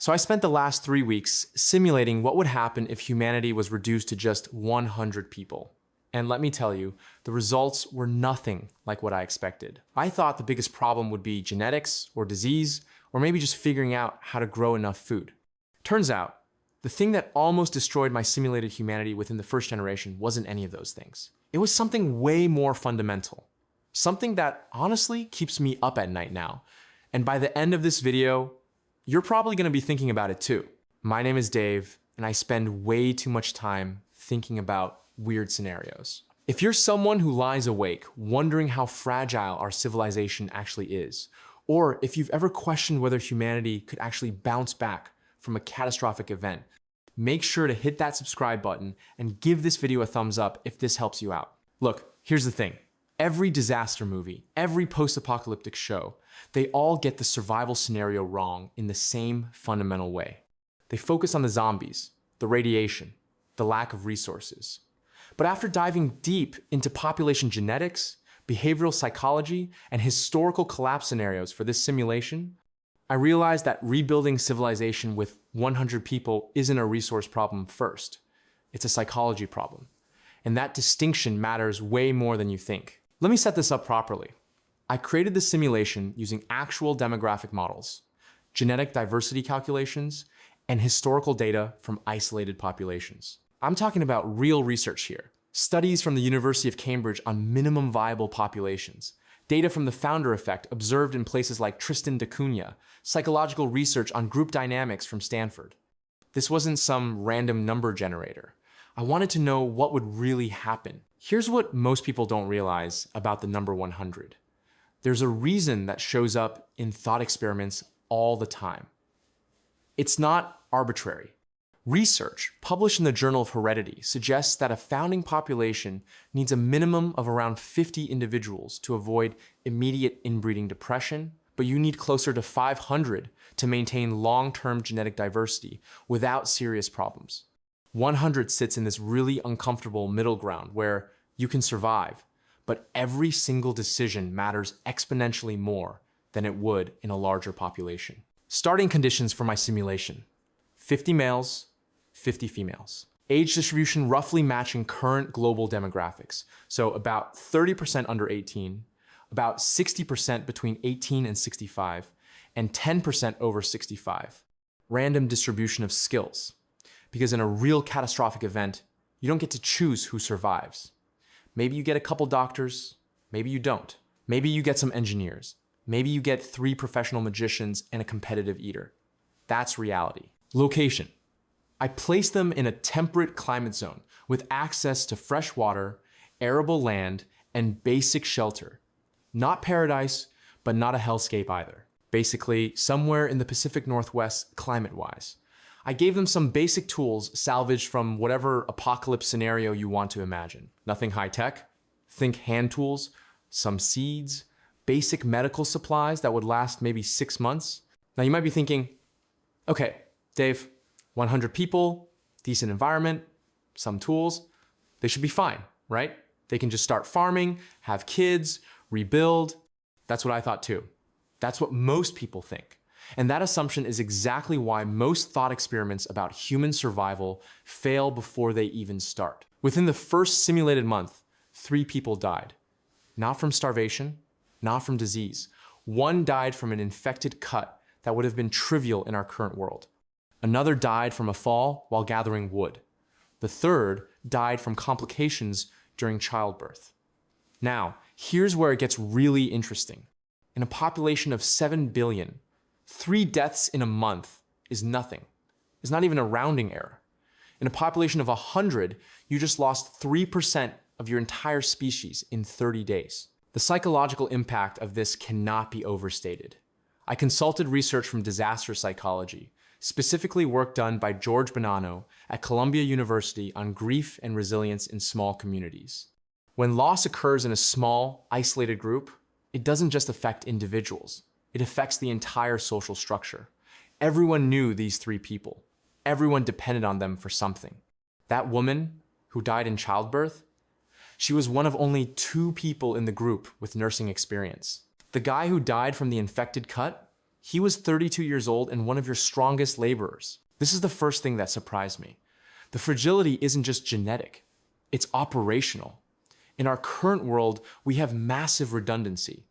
So I spent the last 3 weeks simulating what would happen if humanity was reduced to just 100 people. And let me tell you, the results were nothing like what I expected. I thought the biggest problem would be genetics or disease, or maybe just figuring out how to grow enough food. Turns out, the thing that almost destroyed my simulated humanity within the first generation wasn't any of those things. It was something way more fundamental. Something that honestly keeps me up at night now. And by the end of this video, you're probably going to be thinking about it too. My name is Dave, and I spend way too much time thinking about weird scenarios. If you're someone who lies awake wondering how fragile our civilization actually is, or if you've ever questioned whether humanity could actually bounce back from a catastrophic event, make sure to hit that subscribe button and give this video a thumbs up if this helps you out. Look, here's the thing. Every disaster movie, every post-apocalyptic show, they all get the survival scenario wrong in the same fundamental way. They focus on the zombies, the radiation, the lack of resources. But after diving deep into population genetics, behavioral psychology, and historical collapse scenarios for this simulation, I realized that rebuilding civilization with 100 people isn't a resource problem first. It's a psychology problem. And that distinction matters way more than you think. Let me set this up properly. I created this simulation using actual demographic models, genetic diversity calculations, and historical data from isolated populations. I'm talking about real research here. Studies from the University of Cambridge on minimum viable populations, data from the founder effect observed in places like Tristan da Cunha, psychological research on group dynamics from Stanford. This wasn't some random number generator. I wanted to know what would really happen. Here's what most people don't realize about the number 100. There's a reason that shows up in thought experiments all the time. It's not arbitrary. Research published in the Journal of Heredity suggests that a founding population needs a minimum of around 50 individuals to avoid immediate inbreeding depression, but you need closer to 500 to maintain long-term genetic diversity without serious problems. 100 sits in this really uncomfortable middle ground where you can survive, but every single decision matters exponentially more than it would in a larger population. Starting conditions for my simulation: 50 males, 50 females. Age distribution roughly matching current global demographics. So about 30% under 18, about 60% between 18 and 65, and 10% over 65. Random distribution of skills. Because in a real catastrophic event, you don't get to choose who survives. Maybe you get a couple doctors, maybe you don't. Maybe you get some engineers. Maybe you get 3 professional magicians and a competitive eater. That's reality. Location. I place them in a temperate climate zone with access to fresh water, arable land, and basic shelter. Not paradise, but not a hellscape either. Basically, somewhere in the Pacific Northwest climate-wise. I gave them some basic tools salvaged from whatever apocalypse scenario you want to imagine. Nothing high-tech. Think hand tools, some seeds, basic medical supplies that would last maybe 6 months. Now you might be thinking, okay, Dave, 100 people, decent environment, some tools, they should be fine, right? They can just start farming, have kids, rebuild. That's what I thought too. That's what most people think. And that assumption is exactly why most thought experiments about human survival fail before they even start. Within the first simulated month, 3 people died. Not from starvation, not from disease. 1 died from an infected cut that would have been trivial in our current world. Another died from a fall while gathering wood. The 3rd died from complications during childbirth. Now, here's where it gets really interesting. In a population of 7 billion, 3 deaths in a month is nothing. It's not even a rounding error. In a population of 100, you just lost 3% of your entire species in 30 days. The psychological impact of this cannot be overstated. I consulted research from disaster psychology, specifically work done by George Bonanno at Columbia University on grief and resilience in small communities. When loss occurs in a small, isolated group, it doesn't just affect individuals. It affects the entire social structure. Everyone knew these 3 people. Everyone depended on them for something. That woman who died in childbirth, she was one of only 2 people in the group with nursing experience. The guy who died from the infected cut, He was 32 years old and one of your strongest laborers. This is the first thing that surprised me. The fragility isn't just genetic, it's operational. In our current world, we have massive redundancy.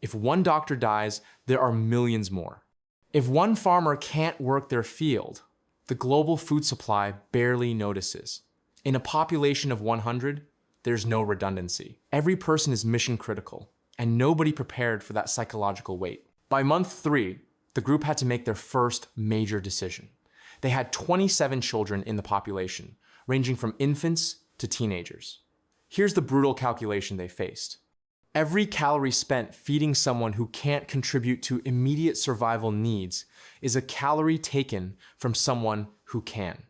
If one doctor dies, there are millions more. If one farmer can't work their field, the global food supply barely notices. In a population of 100, there's no redundancy. Every person is mission critical, and nobody prepared for that psychological weight. By month 3, the group had to make their first major decision. They had 27 children in the population, ranging from infants to teenagers. Here's the brutal calculation they faced. Every calorie spent feeding someone who can't contribute to immediate survival needs is a calorie taken from someone who can.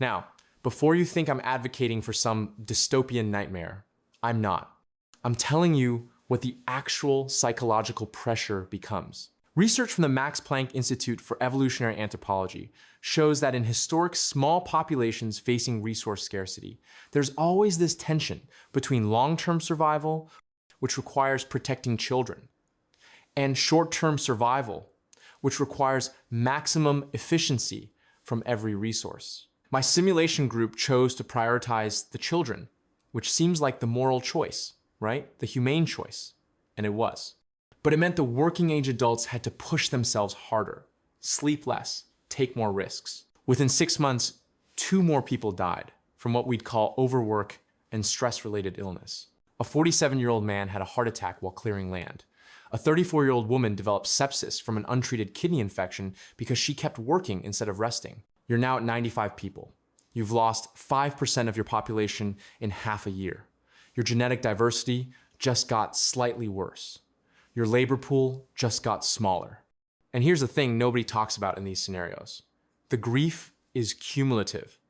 Now, before you think I'm advocating for some dystopian nightmare, I'm not. I'm telling you what the actual psychological pressure becomes. Research from the Max Planck Institute for Evolutionary Anthropology shows that in historic small populations facing resource scarcity, there's always this tension between long-term survival, which requires protecting children, and short-term survival, which requires maximum efficiency from every resource. My simulation group chose to prioritize the children, which seems like the moral choice, right? The humane choice, and it was. But it meant the working age adults had to push themselves harder, sleep less, take more risks. Within 6 months, 2 more people died from what we'd call overwork and stress-related illness. A 47-year-old man had a heart attack while clearing land. A 34-year-old woman developed sepsis from an untreated kidney infection because she kept working instead of resting. You're now at 95 people. You've lost 5% of your population in half a year. Your genetic diversity just got slightly worse. Your labor pool just got smaller. And here's the thing nobody talks about in these scenarios. The grief is cumulative.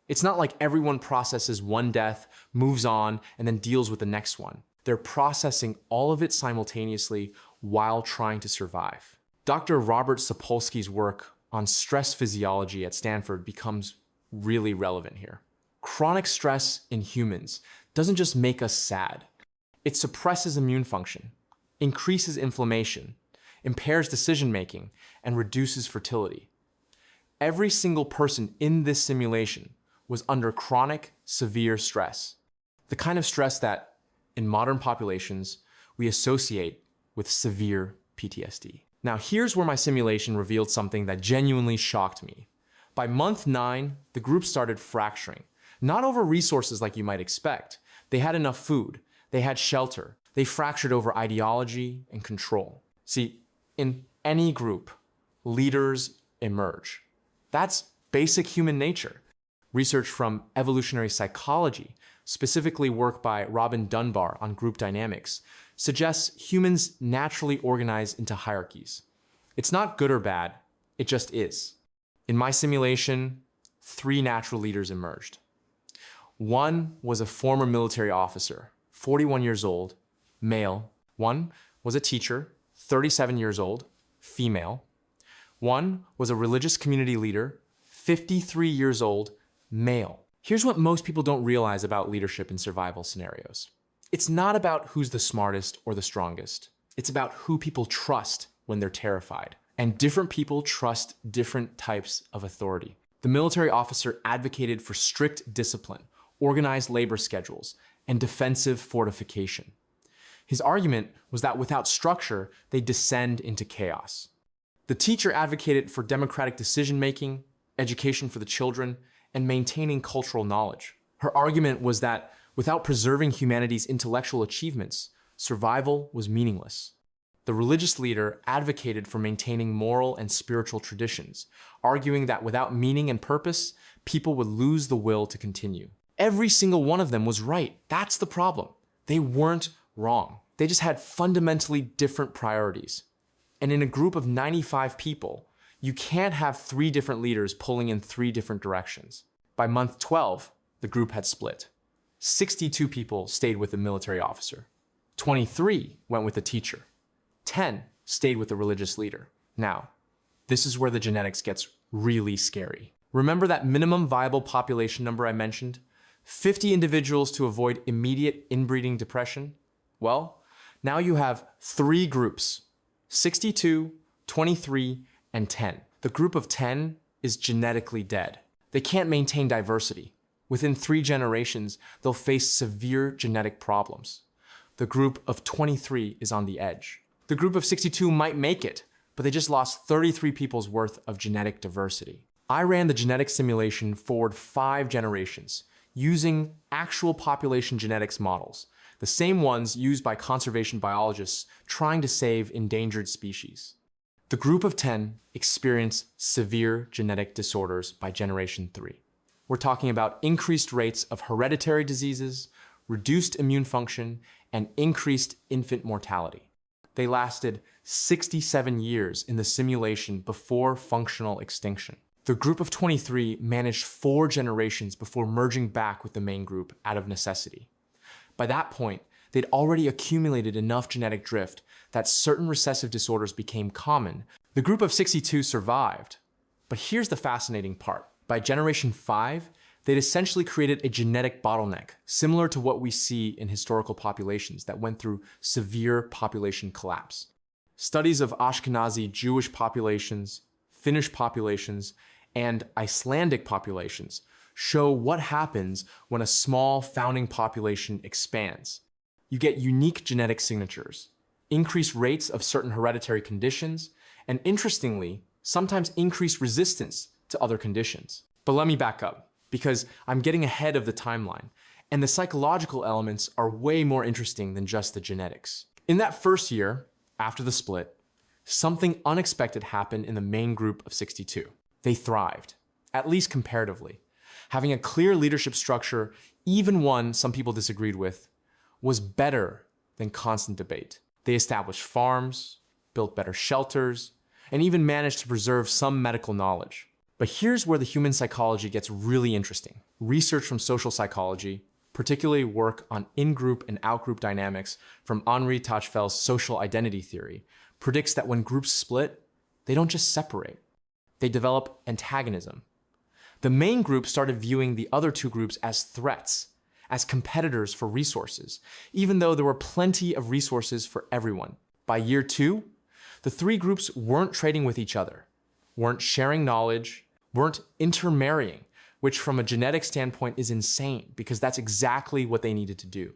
It's not like everyone processes one death, moves on, and then deals with the next one. They're processing all of it simultaneously while trying to survive. Dr. Robert Sapolsky's work on stress physiology at Stanford becomes really relevant here. Chronic stress in humans doesn't just make us sad. It suppresses immune function, increases inflammation, impairs decision-making, and reduces fertility. Every single person in this simulation was under chronic, severe stress. The kind of stress that, in modern populations, we associate with severe PTSD. Now, here's where my simulation revealed something that genuinely shocked me. By month 9, the group started fracturing. Not over resources like you might expect. They had enough food. They had shelter. They fractured over ideology and control. See, in any group, leaders emerge. That's basic human nature. Research from evolutionary psychology, specifically work by Robin Dunbar on group dynamics, suggests humans naturally organize into hierarchies. It's not good or bad, it just is. In my simulation, 3 natural leaders emerged. One was a former military officer, 41 years old, male. One was a teacher, 37 years old, female. One was a religious community leader, 53 years old, male. Here's what most people don't realize about leadership in survival scenarios. It's not about who's the smartest or the strongest. It's about who people trust when they're terrified. And different people trust different types of authority. The military officer advocated for strict discipline, organized labor schedules, and defensive fortification. His argument was that without structure, they descend into chaos. The teacher advocated for democratic decision-making, education for the children, and maintaining cultural knowledge. Her argument was that without preserving humanity's intellectual achievements, survival was meaningless. The religious leader advocated for maintaining moral and spiritual traditions, arguing that without meaning and purpose, people would lose the will to continue. Every single one of them was right. That's the problem. They weren't wrong. They just had fundamentally different priorities. And in a group of 95 people, you can't have 3 different leaders pulling in 3 different directions. By month 12, the group had split. 62 people stayed with the military officer. 23 went with the teacher. 10 stayed with the religious leader. Now, this is where the genetics gets really scary. Remember that minimum viable population number I mentioned? 50 individuals to avoid immediate inbreeding depression? Well, now you have 3 groups, 62, 23, and 10. The group of 10 is genetically dead. They can't maintain diversity. Within 3 generations, they'll face severe genetic problems. The group of 23 is on the edge. The group of 62 might make it, but they just lost 33 people's worth of genetic diversity. I ran the genetic simulation forward 5 generations using actual population genetics models, the same ones used by conservation biologists trying to save endangered species. The group of 10 experienced severe genetic disorders by generation 3. We're talking about increased rates of hereditary diseases, reduced immune function, and increased infant mortality. They lasted 67 years in the simulation before functional extinction. The group of 23 managed 4 generations before merging back with the main group out of necessity. By that point, they'd already accumulated enough genetic drift that certain recessive disorders became common. The group of 62 survived. But here's the fascinating part. By generation 5, they'd essentially created a genetic bottleneck, similar to what we see in historical populations that went through severe population collapse. Studies of Ashkenazi Jewish populations, Finnish populations, and Icelandic populations show what happens when a small founding population expands. You get unique genetic signatures, increased rates of certain hereditary conditions, and interestingly, sometimes increased resistance to other conditions. But let me back up, because I'm getting ahead of the timeline, and the psychological elements are way more interesting than just the genetics. In that first year, after the split, something unexpected happened in the main group of 62. They thrived, at least comparatively. Having a clear leadership structure, even one some people disagreed with, was better than constant debate. They established farms, built better shelters, and even managed to preserve some medical knowledge. But here's where the human psychology gets really interesting. Research from social psychology, particularly work on in-group and out-group dynamics from Henri Tajfel's social identity theory, predicts that when groups split, they don't just separate. They develop antagonism. The main group started viewing the other 2 groups as threats, as competitors for resources, even though there were plenty of resources for everyone. By year 2, the 3 groups weren't trading with each other, weren't sharing knowledge, weren't intermarrying, which from a genetic standpoint is insane because that's exactly what they needed to do.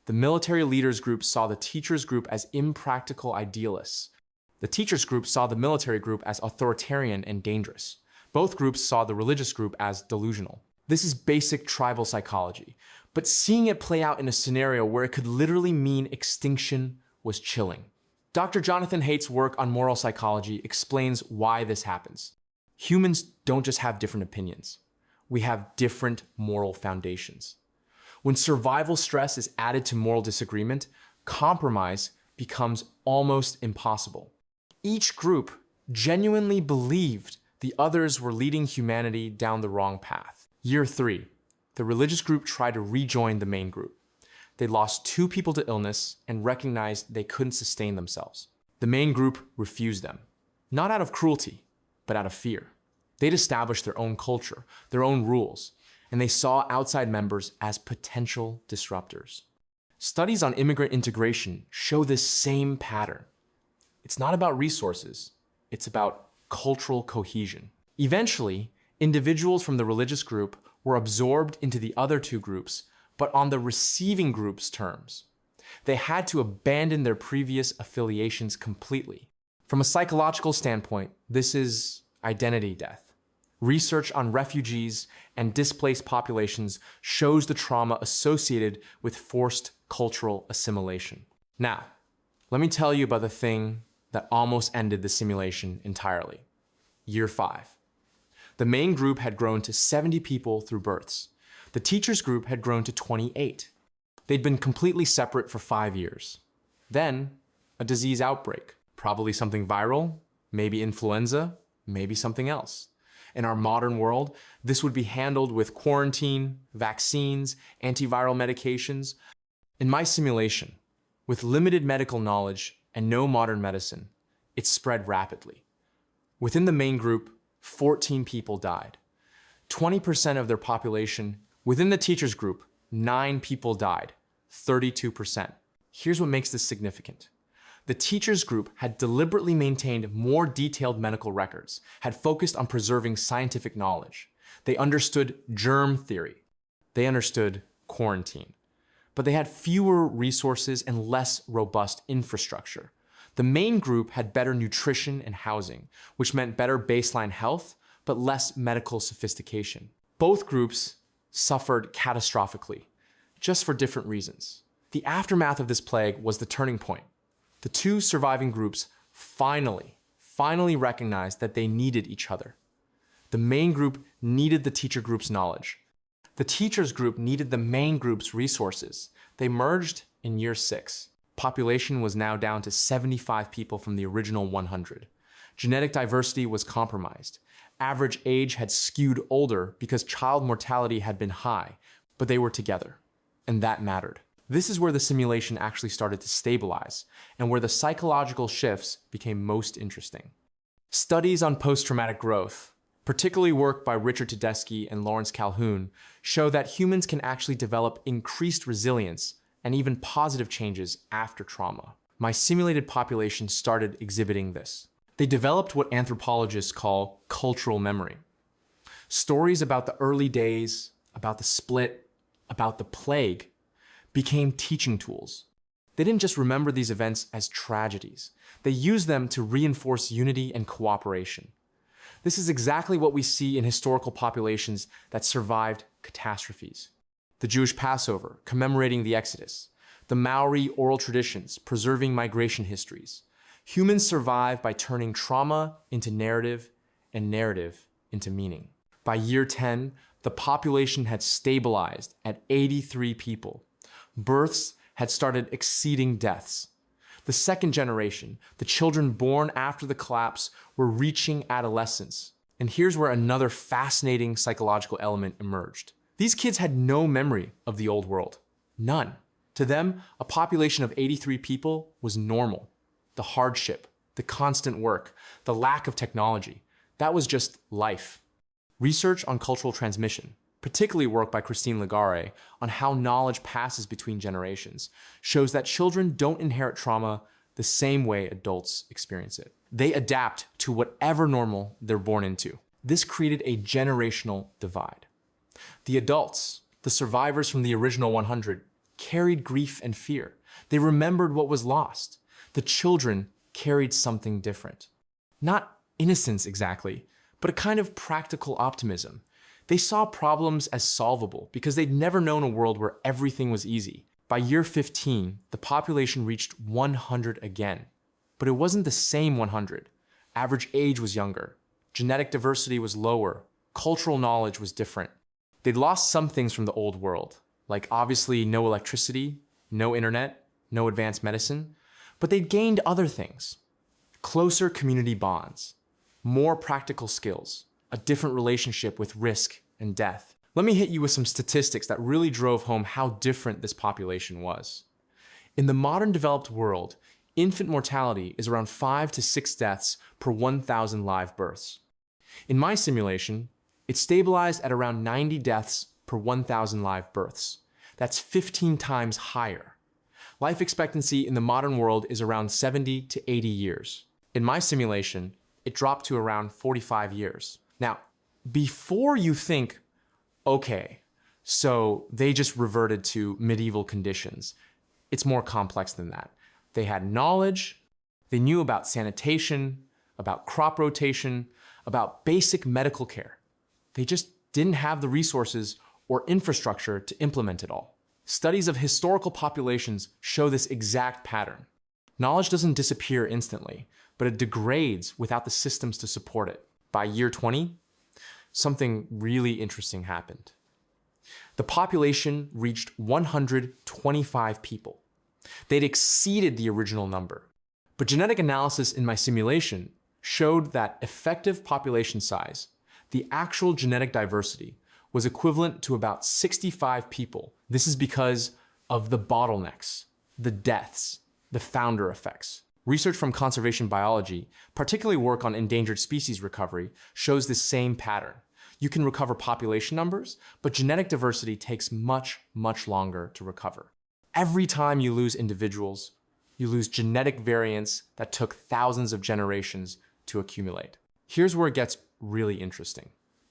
The military leaders group saw the teachers group as impractical idealists. The teachers group saw the military group as authoritarian and dangerous. Both groups saw the religious group as delusional. This is basic tribal psychology, but seeing it play out in a scenario where it could literally mean extinction was chilling. Dr. Jonathan Haidt's work on moral psychology explains why this happens. Humans don't just have different opinions. We have different moral foundations. When survival stress is added to moral disagreement, compromise becomes almost impossible. Each group genuinely believed the others were leading humanity down the wrong path. Year 3, the religious group tried to rejoin the main group. They lost 2 people to illness and recognized they couldn't sustain themselves. The main group refused them, not out of cruelty, but out of fear. They'd established their own culture, their own rules, and they saw outside members as potential disruptors. Studies on immigrant integration show this same pattern. It's not about resources, it's about cultural cohesion. Eventually, individuals from the religious group were absorbed into the other 2 groups, but on the receiving group's terms. They had to abandon their previous affiliations completely. From a psychological standpoint, this is identity death. Research on refugees and displaced populations shows the trauma associated with forced cultural assimilation. Now, let me tell you about the thing that almost ended the simulation entirely. Year 5. The main group had grown to 70 people through births. The teachers group had grown to 28. They'd been completely separate for 5 years. Then, a disease outbreak. Probably something viral, maybe influenza, maybe something else. In our modern world, this would be handled with quarantine, vaccines, antiviral medications. In my simulation, with limited medical knowledge and no modern medicine, it spread rapidly. Within the main group, 14 people died. 20% of their population. Within the teachers group, 9 people died, 32%. Here's what makes this significant. The teachers group had deliberately maintained more detailed medical records, had focused on preserving scientific knowledge. They understood germ theory. They understood quarantine. But they had fewer resources and less robust infrastructure. The main group had better nutrition and housing, which meant better baseline health, but less medical sophistication. Both groups suffered catastrophically, just for different reasons. The aftermath of this plague was the turning point. The two surviving groups finally recognized that they needed each other. The main group needed the teacher group's knowledge. The teachers group needed the main group's resources. They merged in year 6. Population was now down to 75 people from the original 100. Genetic diversity was compromised. Average age had skewed older because child mortality had been high, but they were together, and that mattered. This is where the simulation actually started to stabilize, and where the psychological shifts became most interesting. Studies on post-traumatic growth, particularly work by Richard Tedeschi and Lawrence Calhoun, show that humans can actually develop increased resilience and even positive changes after trauma. My simulated population started exhibiting this. They developed what anthropologists call cultural memory. Stories about the early days, about the split, about the plague, became teaching tools. They didn't just remember these events as tragedies. They used them to reinforce unity and cooperation. This is exactly what we see in historical populations that survived catastrophes. The Jewish Passover, commemorating the Exodus. The Maori oral traditions, preserving migration histories. Humans survive by turning trauma into narrative and narrative into meaning. By year 10, the population had stabilized at 83 people. Births had started exceeding deaths. The second generation, the children born after the collapse, were reaching adolescence. And here's where another fascinating psychological element emerged. These kids had no memory of the old world. None. To them, a population of 83 people was normal. The hardship, the constant work, the lack of technology, that was just life. Research on cultural transmission, particularly work by Christine Lagarde on how knowledge passes between generations, shows that children don't inherit trauma the same way adults experience it. They adapt to whatever normal they're born into. This created a generational divide. The adults, the survivors from the original 100, carried grief and fear. They remembered what was lost. The children carried something different. Not innocence exactly, but a kind of practical optimism. They saw problems as solvable because they'd never known a world where everything was easy. By year 15, the population reached 100 again. But it wasn't the same 100. Average age was younger. Genetic diversity was lower. Cultural knowledge was different. They'd lost some things from the old world, like obviously no electricity, no internet, no advanced medicine, but they'd gained other things. Closer community bonds, more practical skills, a different relationship with risk and death. Let me hit you with some statistics that really drove home how different this population was. In the modern developed world, infant mortality is around 5 to 6 deaths per 1,000 live births. In my simulation, it stabilized at around 90 deaths per 1,000 live births. That's 15 times higher. Life expectancy in the modern world is around 70 to 80 years. In my simulation, it dropped to around 45 years. Now, before you think, okay, so they just reverted to medieval conditions, it's more complex than that. They had knowledge, they knew about sanitation, about crop rotation, about basic medical care. They just didn't have the resources or infrastructure to implement it all. Studies of historical populations show this exact pattern. Knowledge doesn't disappear instantly, but it degrades without the systems to support it. By year 20, something really interesting happened. The population reached 125 people. They'd exceeded the original number. But genetic analysis in my simulation showed that effective population size, the actual genetic diversity, was equivalent to about 65 people. This is because of the bottlenecks, the deaths, the founder effects. Research from conservation biology, particularly work on endangered species recovery, shows this same pattern. You can recover population numbers, but genetic diversity takes much, much longer to recover. Every time you lose individuals, You lose genetic variants that took thousands of generations to accumulate. Here's where it gets really interesting.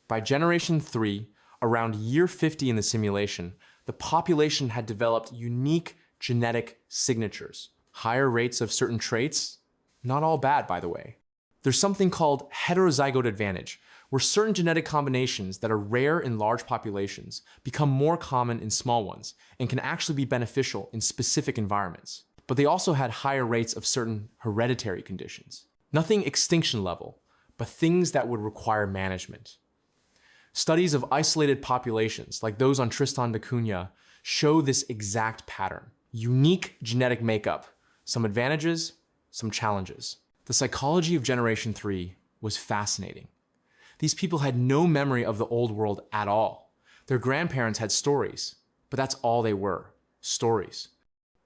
By generation 3, around year 50 in the simulation, the population had developed unique genetic signatures. Higher rates of certain traits, not all bad, by the way. There's something called heterozygote advantage, where certain genetic combinations that are rare in large populations become more common in small ones and can actually be beneficial in specific environments. But they also had higher rates of certain hereditary conditions. Nothing extinction level, but things that would require management. Studies of isolated populations, like those on Tristan da Cunha, show this exact pattern. Unique genetic makeup, some advantages, some challenges. The psychology of Generation 3 was fascinating. These people had no memory of the old world at all. Their grandparents had stories, but that's all they were, stories.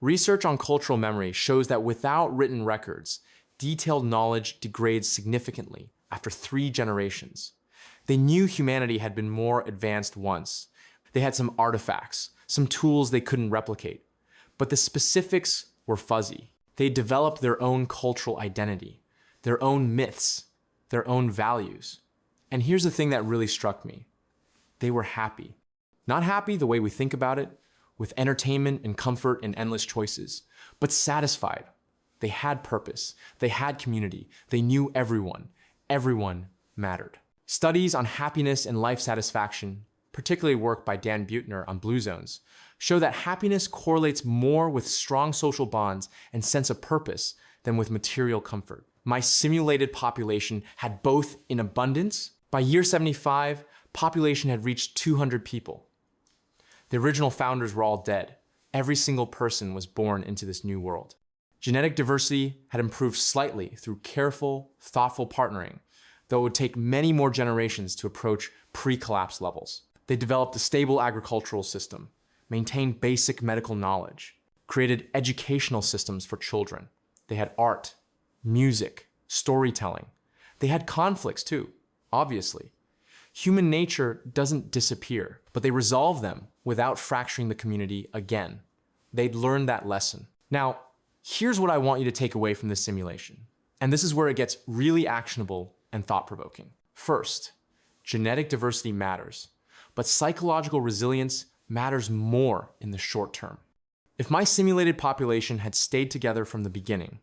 Research on cultural memory shows that without written records, detailed knowledge degrades significantly after 3 generations. They knew humanity had been more advanced once. They had some artifacts, some tools they couldn't replicate, but the specifics were fuzzy. They developed their own cultural identity, their own myths, their own values. And here's the thing that really struck me. They were happy. Not happy the way we think about it, with entertainment and comfort and endless choices, but satisfied. They had purpose. They had community. They knew everyone. Everyone mattered. Studies on happiness and life satisfaction, particularly work by Dan Buettner on Blue Zones, show that happiness correlates more with strong social bonds and sense of purpose than with material comfort. My simulated population had both in abundance. By year 75, population had reached 200 people. The original founders were all dead. Every single person was born into this new world. Genetic diversity had improved slightly through careful, thoughtful partnering, though it would take many more generations to approach pre-collapse levels. They developed a stable agricultural system, maintained basic medical knowledge, created educational systems for children. They had art, music, storytelling. They had conflicts too, obviously. Human nature doesn't disappear, but they resolve them without fracturing the community again. They'd learned that lesson. Now, here's what I want you to take away from this simulation. And this is where it gets really actionable and thought-provoking. First, genetic diversity matters, but psychological resilience matters more in the short term. If my simulated population had stayed together from the beginning,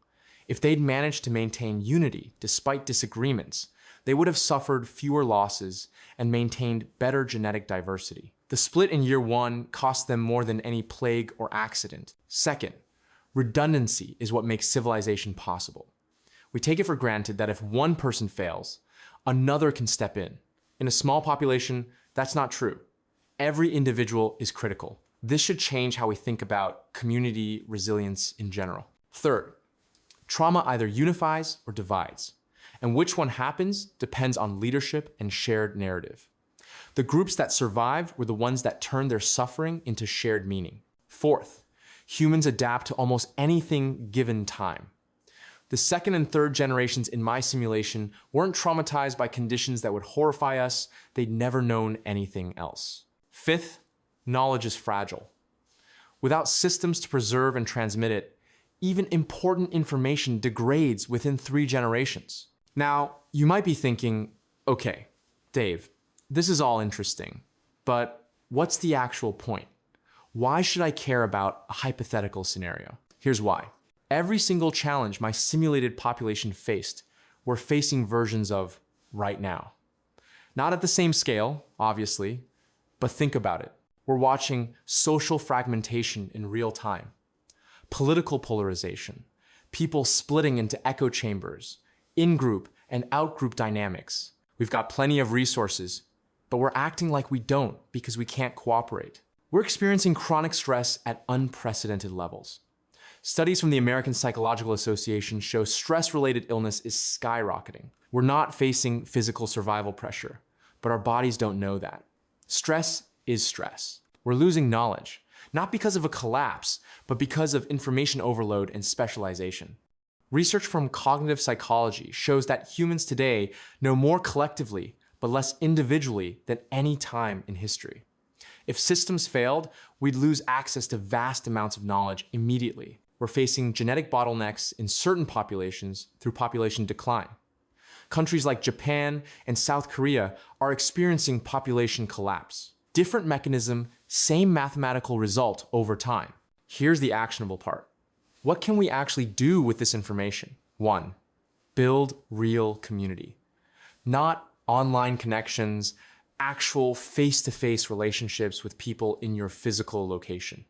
if they'd managed to maintain unity despite disagreements, they would have suffered fewer losses and maintained better genetic diversity. The split in year 1 cost them more than any plague or accident. Second, redundancy is what makes civilization possible. We take it for granted that if one person fails, another can step in. In a small population, that's not true. Every individual is critical. This should change how we think about community resilience in general. Third, trauma either unifies or divides, and which one happens depends on leadership and shared narrative. The groups that survived were the ones that turned their suffering into shared meaning. Fourth, humans adapt to almost anything given time. The second and third generations in my simulation weren't traumatized by conditions that would horrify us. They'd never known anything else. Fifth, knowledge is fragile. Without systems to preserve and transmit it, even important information degrades within 3 generations. Now, you might be thinking, okay, Dave, this is all interesting, but what's the actual point? Why should I care about a hypothetical scenario? Here's why. Every single challenge my simulated population faced, we're facing versions of right now. Not at the same scale, obviously, but think about it. We're watching social fragmentation in real time, political polarization, people splitting into echo chambers, in-group and out-group dynamics. We've got plenty of resources, but we're acting like we don't because we can't cooperate. We're experiencing chronic stress at unprecedented levels. Studies from the American Psychological Association show stress-related illness is skyrocketing. We're not facing physical survival pressure, but our bodies don't know that. Stress is stress. We're losing knowledge, not because of a collapse, but because of information overload and specialization. Research from cognitive psychology shows that humans today know more collectively, but less individually than any time in history. If systems failed, we'd lose access to vast amounts of knowledge immediately. we're facing genetic bottlenecks in certain populations through population decline. Countries like Japan and South Korea are experiencing population collapse. Different mechanism, same mathematical result over time. Here's the actionable part. What can we actually do with this information? 1. Build real community. Not online connections, actual face-to-face relationships with people in your physical location.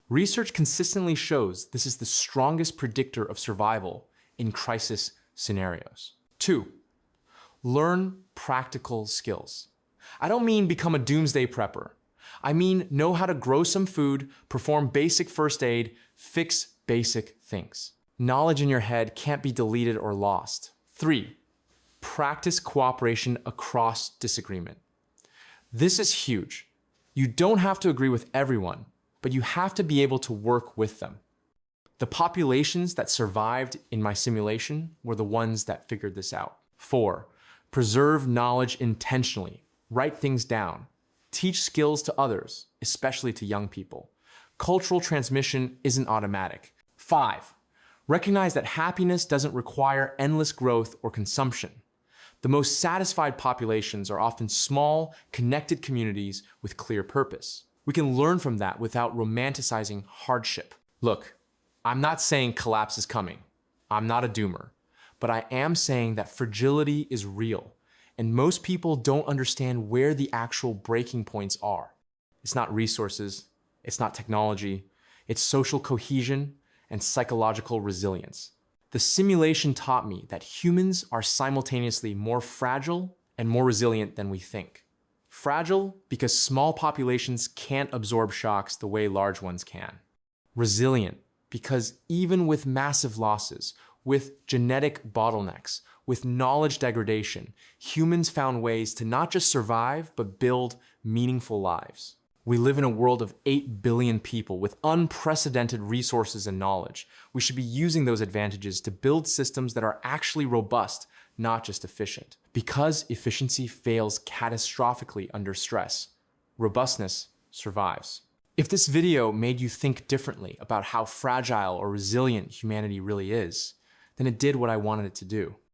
Research consistently shows this is the strongest predictor of survival in crisis scenarios. 2. Learn practical skills. I don't mean become a doomsday prepper. I mean know how to grow some food, perform basic first aid, fix basic things. Knowledge in your head can't be deleted or lost. 3. Practice cooperation across disagreement. This is huge. You don't have to agree with everyone, but you have to be able to work with them. The populations that survived in my simulation were the ones that figured this out. 4. Preserve knowledge intentionally. Write things down. Teach skills to others, especially to young people. Cultural transmission isn't automatic. 5. Recognize that happiness doesn't require endless growth or consumption. The most satisfied populations are often small, connected communities with clear purpose. We can learn from that without romanticizing hardship. Look, I'm not saying collapse is coming. I'm not a doomer. But I am saying that fragility is real, and most people don't understand where the actual breaking points are. It's not resources, it's not technology, it's social cohesion and psychological resilience. The simulation taught me that humans are simultaneously more fragile and more resilient than we think. Fragile because small populations can't absorb shocks the way large ones can. Resilient because even with massive losses, with genetic bottlenecks, with knowledge degradation, humans found ways to not just survive, but build meaningful lives. We live in a world of 8 billion people with unprecedented resources and knowledge. We should be using those advantages to build systems that are actually robust, not just efficient. Because efficiency fails catastrophically under stress, robustness survives. If this video made you think differently about how fragile or resilient humanity really is, then it did what I wanted it to do.